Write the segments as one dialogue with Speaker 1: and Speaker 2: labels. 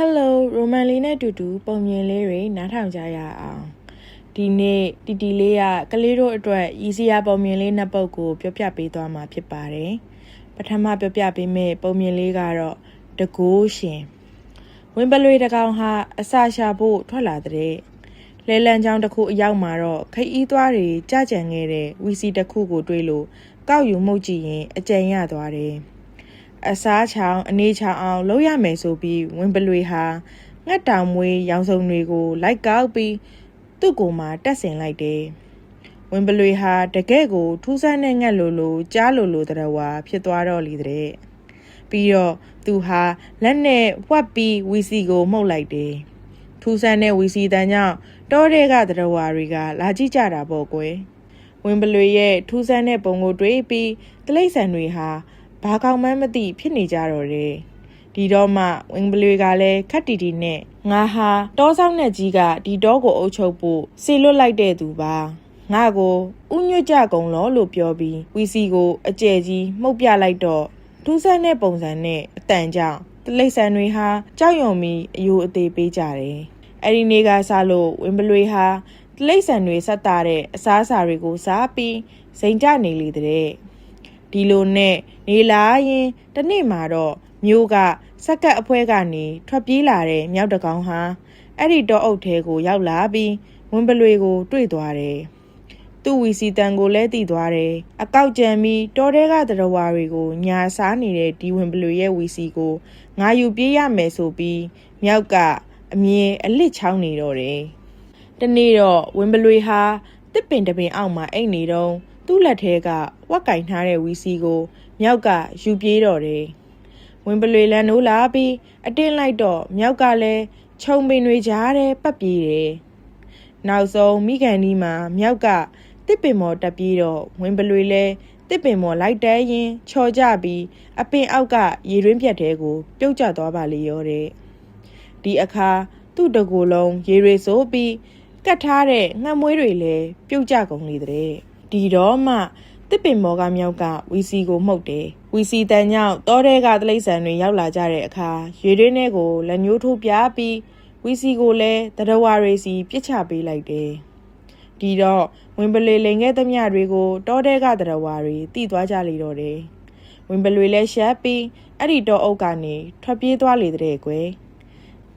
Speaker 1: Hello ရိုမန်လေးနဲ့တူတူပုံမြင်လေးတွေနားထောင်ကြရအောင်ဒီနေ့တီလေးကကလေးတို့အတွက်ရည်စရာပုံမြင်လေးနှစ်ပုဒ်ကိုပြောပြပေးသွားမှာဖြစ်ပါတယ်ပထမပြောပြပေးမယ့်ပုံမြင်လေးကတော့တကိုးရှင်ဝင်းပလွေတကောင်ဟာအစာရှာဖို့ထွက်လာတဲ့လဲလန်းချောင်းတစ်ခုအရောက်မှာတော့ခိတ်အီးသွားတွေကြကြံခဲ့တဲ့ဝီစီတစ်ခုကိုတွေ့လို့ကောက်ယူမှုတ်ကြည့်ရင်အကြံရသွားတယ်အစားချောင်းအနေချောင်းအောင်လုပ်ရမယ်ဆိုပြီးဝင်းပလွေဟာငှက်တောင်မွေးရောင်စုံတွေကိုလိုက်ကောက်ပြီးသူ့ကိုယ်မှာတက်ဆင်လိုက်တယ်ဝင်းပလွေဟာတကယ်ကိုထူးဆန်းတဲ့ငှက်လိုကြားလိုတရဝါဖြစ်သွားတော့လေတဲ့ပြီးတော့သူဟာလက်နဲ့ဝှက်ပြီးဝီစီကိုမှုတ်လိုက်တယ်ထူးဆန်းတဲ့ဝီစီတန်ကြောင့်တောထဲကတရဝါတွေကလာကြည့်ကြတာပေါ့ကွယ်ဝင်းပလွေရဲ့ထူးဆန်းတဲ့ပုံကိုတွေးပြီးတိရစ္ဆာန်တွေဟာဘာကောင်မှမသိဖြစ်နေကြတော့တယ်ဒီတော့မှဝင်းပလွေကလည်းခက်တီတီနဲ့ငါဟာတောဆောင်နဲ့ကြီးကဒီတောကိုအုပ်ချုပ်ဖို့စေလွတ်လိုက်တဲ့သူပါငါကိုဥညွတ်ကြကုန်လို့ပြောပြီးဝီစီကိုအကျယ်ကြီးမှုတ်ပြလိုက်တော့ထူးဆန်းတဲ့ပုံစံနဲ့အတန်ကြောင့်တိရစ္ဆာန်တွေဟာကြောက်ရွံ့ပြီးအယိုအသေးပေးကြတယ်အဲ့ဒီနေ့ကစလို့ဝင်းပလွေဟာတိရစ္ဆာန်တွေဆက်တာတဲ့အစားအစာတွေကိုစားပြီးစိန်ကြနေလေတဲ့ဒီလိုနဲ့နေလာရင်တနေ့မှာတော့မျိုးကစက်ကပ်အဖွဲကနေထွက်ပြေးလာတဲ့မြောက်တကောင်ဟာအဲ့ဒီတောအုပ်ထဲကိုရောက်လာပြီးဝင်းပလွေကိုတွေ့သွားတယ်သူ့ဝီစီတန်ကိုလည်းသိသွားတယ်အကောက်ကြံပြီးတောထဲကတရဝါတွေကိုညာစားနေတဲ့ဒီဝင်းပလွေရဲ့ဝီစီကိုငါယူပြေးရမယ်ဆိုပြီးမြောက်ကအမြင်အလစ်ချောင်းနေတော့တယ်တနေ့တော့ဝင်းပလွေဟာတစ်ပင်တပင်အောက်မှာအိတ်နေတော့သူ့လက်ထဲကဝက်ကင်ထားတဲ့ဝီစီကိုမြောက်ကယူပြေးတော့တယ်ဝင်းပလွေလန်နိုးလာပြီးအတင်းလိုက်တော့မြောက်ကလည်းခြုံပင်တွေကြားထဲပတ်ပြေးတယ်နောက်ဆုံးမိကန်ဒီမှာမြောက်ကတစ်ပင်မော်တက်ပြေးတော့ဝင်းပလွေလည်းတစ်ပင်မော်လိုက်တဲရင်ချော်ကြပြီးအပင်အောက်ကရေတွင်းပြက်ထဲကိုပြုတ်ကျသွားပါလေရောတဲ့ဒီအခါသူ့တကူလုံးရေတွေဆိုပြီးကတ်ထားတဲ့ငှက်မွေးတွေလည်းပြုတ်ကျကုန်လေတဲ့ဒီတော့မှတစ်ပင်မော်ကမြောက်ကဝီစီကိုမှုတ်တယ်ဝီစီတန်ကြောင့်တောထဲကတိရစ္ဆာန်တွေရောက်လာကြတဲ့အခါရေတွင်းထဲကိုလက်ညှိုးထိုးပြပြီးဝီစီကိုလည်းတရဝါတွေစီပြစ်ချပေးလိုက်တယ်ဒီတော့ဝင်းပလွေလိန်ခဲ့သမျှတွေကိုတောထဲကတရဝါတွေတိသွားကြလေတော့တယ်ဝင်းပလွေလည်းရှက်ပြီးအဲ့ဒီတောအုပ်ကနေထွက်ပြေးသွားလေတဲ့ကွယ်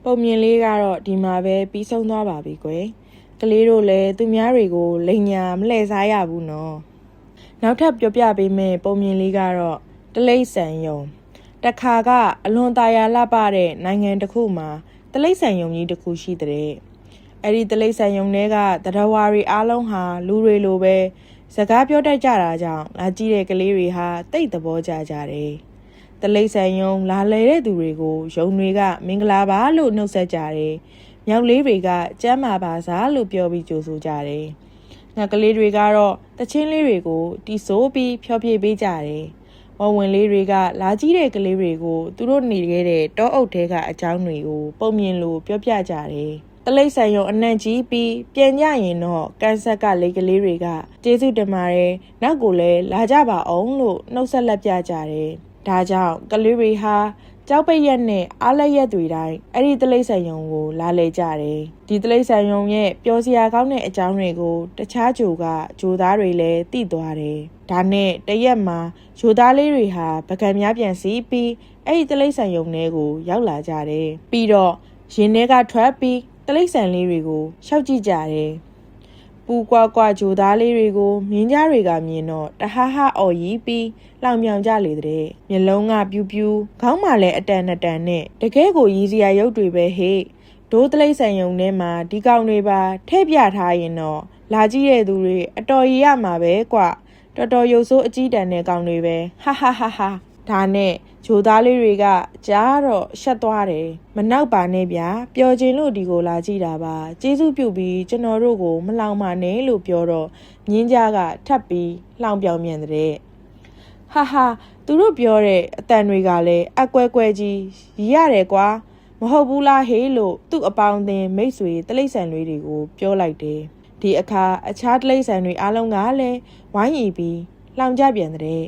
Speaker 1: ပုံမြင်လေးကတော့ဒီမှာပဲပြီးဆုံးသွားပါပြီကွယ်ကလေးတို့လည်းသူများတွေကိုလိန်ညာမလှည့်စားရဘူးနော်နောက်ထပ်ပြောပြပေးမယ့်ပုံမြင်လေးကတော့တလိษံယုံတခါကအလွန်ตายာလှပတဲ့နိုင်ငံတစ်ခုမှာတလိษံယုံကြီးတစ်ခုရှိတဲ့အဲ့ဒီတလိษံယုံတွေကတရဝါတွေအားလုံးဟာလူတွေလိုပဲစကားပြောတတ်ကြတာကြောင့်လာကြည့်တဲ့ကလေးတွေဟာတိတ်သဘောကျကြတယ်တလိษံယုံလာလေတဲ့သူတွေကိုယုံတွေကမင်္ဂလာပါလို့နှုတ်ဆက်ကြတယ်မြောက်လေးတွေကကျမ်းမာပါစားလို့ပြောပြီးကြိုဆိုကြတယ်ငါကလေးတွေကတော့တချင်းလေးတွေကိုတီးဆိုးပြီးဖျော်ဖြေပေးကြတယ်ဝဝင်လေးတွေကလာကြည့်တဲ့ကလေးတွေကိုသူတို့နေခဲ့တဲ့တောအုပ်ထဲကအကြောင်းတွေကိုပုံမြင်လို့ပြောပြကြတယ်တလိษံယုံအနံ့ကြီးပြီးပြန်ကြရင်တော့ကန်ဆက်ကလေးကလေးတွေကကျေးဇူးတင်ပါတယ်နောက်ကိုလည်းလာကြပါအောင်လို့နှုတ်ဆက်လက်ပြကြတယ်ဒါကြောင့်ကလေးတွေဟာကြောက်ပိတ်ရက်နဲ့အားလက်ရက်တွေတိုင်းအဲ့ဒီတလိษံယုံကိုလာလေကြတယ်ဒီတလိษံယုံရဲ့ပျော်စရာကောင်းတဲ့အကြောင်းတွေကိုတခြားဂျိုကဂျိုသားတွေလည်းသိသွားတယ်ဒါနဲ့တရက်မှာဂျိုသားလေးတွေဟာပကံများပြန်စီးပြီးအဲ့ဒီတလိษံယုံထဲကိုရောက်လာကြတယ်ပြီးတော့ရင်ထဲကထွက်ပြီးတလိษံလေးတွေကိုရှောက်ကြည့်ကြတယ်ပူကွာကွာဂျိုသားလေးတွေကိုမြင်းကြားတွေကမြင်တော့တဟားဟာအော်ရီပြီးလောင်မြောင်ကြလေတဲ့မျက်လုံးကပြူးပြူးခေါင်းမှာလည်းအတန်နဲ့တကယ်ကိုရည်စရာရုပ်တွေပဲဟဲ့ဒိုးတလိษံယုံထဲမှာဒီကောင်တွေပါထည့်ပြထားရင်တော့လာကြည့်တဲ့သူတွေအတော်ရည်ရမှာပဲကွတော်တော်ရုပ်ဆိုးအကြီးတန်းတဲ့ကောင်တွေပဲဟာဒါနဲ့ဂျိုသားလေးတွေကကြားတော့ရှက်သွားတယ်မနောက်ပါနဲ့ဗျာပျော်ခြင်းလို့ဒီကိုလာကြည့်တာပါကျေးဇူးပြုပြီးကျွန်တော်တို့ကိုမလောင်ပါနဲ့လို့ပြောတော့မြင်းကြားကထပ်ပြီးလှောင်ပြောင်မြန်တဲ့ဟာသူတို့ပြောတဲ့အတန်တွေကလည်းအကွဲကွဲကြီးရည်ရတယ်ကွာမဟုတ်ဘူးလားဟေးလို့သူ့အပေါင်းအသင်းမိတ်ဆွေတလိษံလေးတွေကိုပြောလိုက်တယ်ဒီအခါအခြားတလိษံတွေအားလုံးကလည်းဝိုင်းရီပြီးလှောင်ကြပြန်တဲ့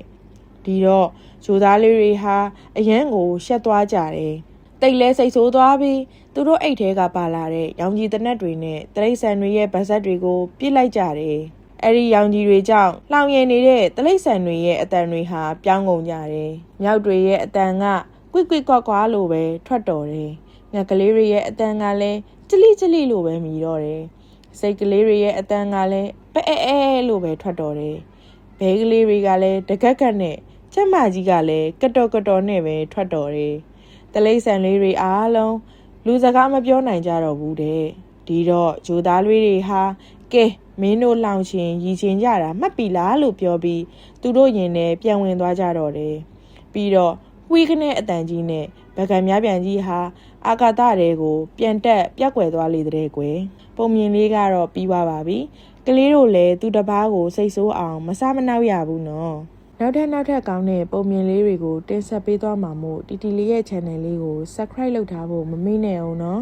Speaker 1: ဒီတော့ဂျိုသားလေးတွေဟာအရန်ကိုရှက်သွားကြတယ်တ တိတ်လဲစိတ်ဆိုးသွားပြီးသူတို့အိတ်ထဲကပါလာတဲ့ရောင်ကြီးတနက်တွေနဲ့တရိတ်ဆန်တွေရဲ့ဗတ်ဆက်တွေကိုပြစ်လိုက်ကြတယ်အဲ့ဒီရောင်ကြီးတွေကြောင့်လောင်ရည်နေတဲ့တရိတ်ဆန်တွေရဲ့အတန်တွေဟာပြောင်းကုန်ကြတယ်မြောက်တွေရဲ့အတန်ကကွိကွိကွာကွာလို့ပဲထွက်တော်တယ်ငှက်ကလေးတွေရဲ့အတန်ကလည်းကြလိကြလိလို့ပဲမြည်တော့တယ်စိတ်ကလေးတွေရဲ့အတန်ကလည်းပဲအဲလို့ပဲထွက်တော်တယ်ဘဲကလေးတွေကလည်းတကက်ကက်နဲ့ချက်မကြီးကလည်းကတော်နဲ့ပဲထွက်တော်တယ်တလိမ့်ဆန်လေးတွေအားလုံးလူစကားမပြောနိုင်ကြတော့ဘူးတဲ့ဒီတော့ဂျိုသားလေးတွေဟာကဲမင်းတို့လောင်ချင်ရည်ချင်ကြတာမှတ်ပြီလားလို့ပြောပြီးသူတို့ရင်ထဲပြန်ဝင်သွားကြတော့တယ်ပြီးတော့ဝီးကနေအတန်ကြီးနဲ့ဗကံများပြန်ကြီးဟာအာကာသတွေကိုပြန်တက်ပြက်ကွယ်သွားလေတဲ့ကွယ်ပုံမြင်လေးကတော့ပြီးသွားပါပြီကလေးတို့လည်းသူတစ်ပားကိုစိတ်ဆိုးအောင်မစားမနှောက်ရဘူးနော်နောက်ထပ်ကောင်းတဲ့ပုံမြင်လေးတွေကိုတင်ဆက်ပေးသွားမှာမို့တီတီလေးရဲ့ channel လေးကို subscribe လုပ်ထားဖို့မမေ့နဲ့အောင်နော်